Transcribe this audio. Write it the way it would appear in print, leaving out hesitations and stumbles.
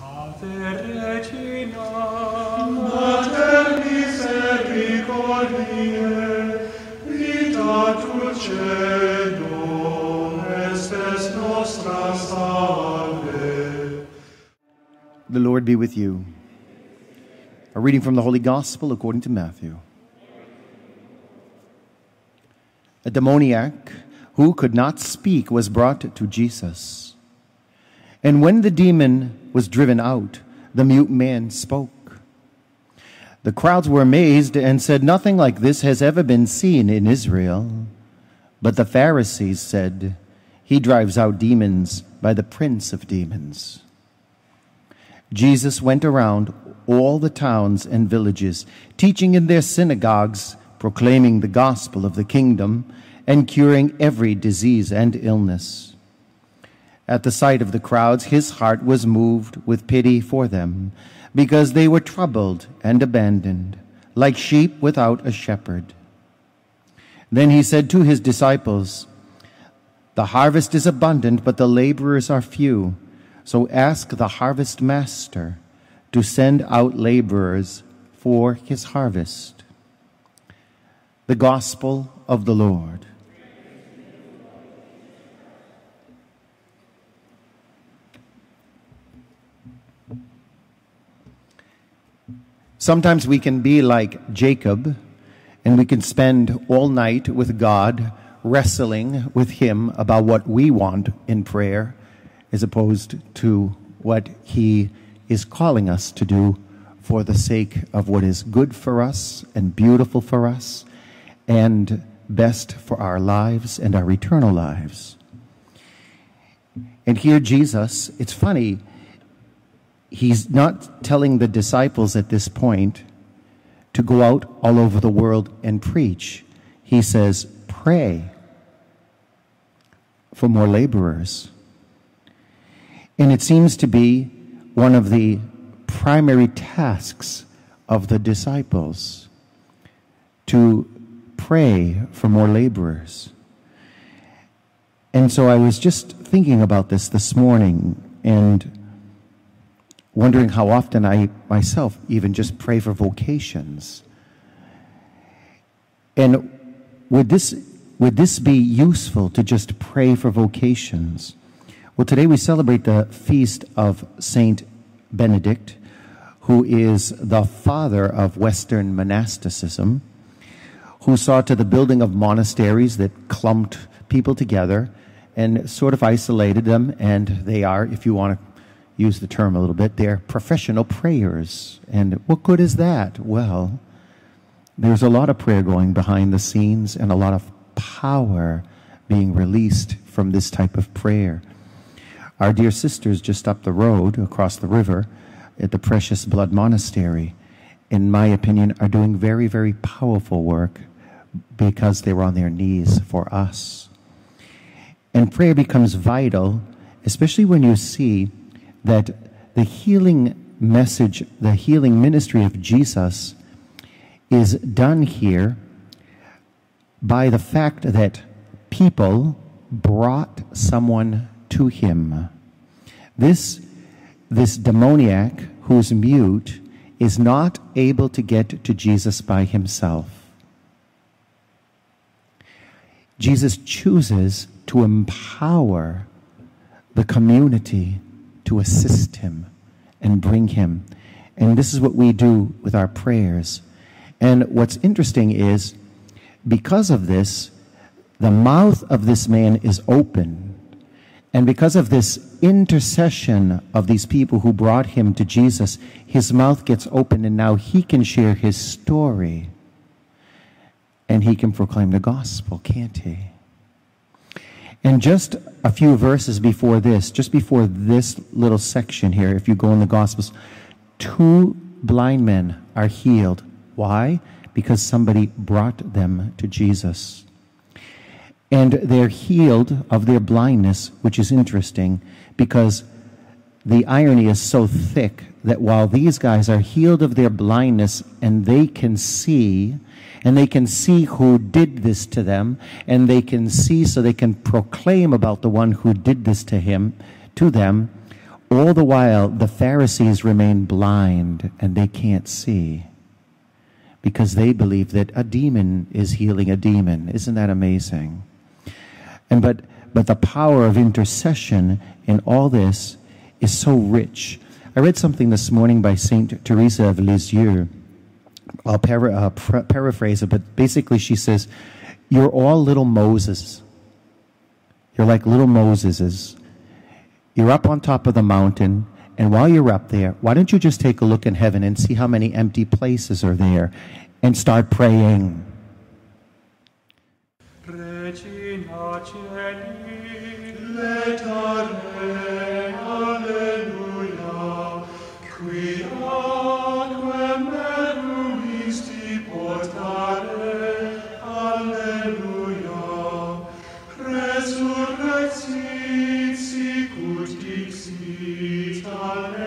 Ave Regina, Mater misericordiae, vita dulcedo, estes nostra salve. The Lord be with you. A reading from the Holy Gospel according to Matthew. A demoniac who could not speak was brought to Jesus. And when the demon was driven out, the mute man spoke. The crowds were amazed and said, "Nothing like this has ever been seen in Israel." But the Pharisees said, "He drives out demons by the prince of demons." Jesus went around all the towns and villages, teaching in their synagogues, proclaiming the gospel of the kingdom, and curing every disease and illness. At the sight of the crowds, his heart was moved with pity for them, because they were troubled and abandoned, like sheep without a shepherd. Then he said to his disciples, "The harvest is abundant, but the laborers are few. So ask the harvest master to send out laborers for his harvest." The Gospel of the Lord. Sometimes we can be like Jacob, and we can spend all night with God, wrestling with him about what we want in prayer, as opposed to what he is calling us to do for the sake of what is good for us and beautiful for us and best for our lives and our eternal lives. And here Jesus, it's funny, he's not telling the disciples at this point to go out all over the world and preach. He says, pray for more laborers. And it seems to be one of the primary tasks of the disciples to pray for more laborers. And so I was just thinking about this morning and wondering how often I myself even just pray for vocations. And would this be useful to just pray for vocations? Well, today we celebrate the feast of Saint Benedict, who is the father of Western monasticism, who saw to the building of monasteries that clumped people together and sort of isolated them, and they are, if you want to use the term a little bit, they're professional prayers. And what good is that? Well, there's a lot of prayer going behind the scenes and a lot of power being released from this type of prayer. Our dear sisters just up the road, across the river, at the Precious Blood Monastery, in my opinion, are doing very, very powerful work because they were on their knees for us. And prayer becomes vital, especially when you see that the healing message, the healing ministry of Jesus is done here by the fact that people brought someone to him. This demoniac who's mute is not able to get to Jesus by himself. Jesus chooses to empower the community to assist him and bring him. And this is what we do with our prayers. And what's interesting is, because of this, the mouth of this man is open. And because of this intercession of these people who brought him to Jesus, his mouth gets open, and now he can share his story. And he can proclaim the gospel, can't he? And just a few verses before this, just before this little section here, if you go in the Gospels, 2 blind men are healed. Why? Because somebody brought them to Jesus. And they're healed of their blindness, which is interesting, because the irony is so thick that while these guys are healed of their blindness and they can see, and they can see who did this to them, and they can see so they can proclaim about the one who did this to them, All the while, the Pharisees remain blind and they can't see because they believe that a demon is healing a demon. Isn't that amazing? But the power of intercession in all this is so rich. I read something this morning by Saint Teresa of Lisieux. I'll paraphrase it, but basically she says, you're all little Moses. You're like little Moseses. You're up on top of the mountain, and while you're up there, why don't you just take a look in heaven and see how many empty places are there and start praying. Regina Celi, letare, alleluia, qui aquam meruisti portare, alleluia, resurrexit sicut dixit, alleluia.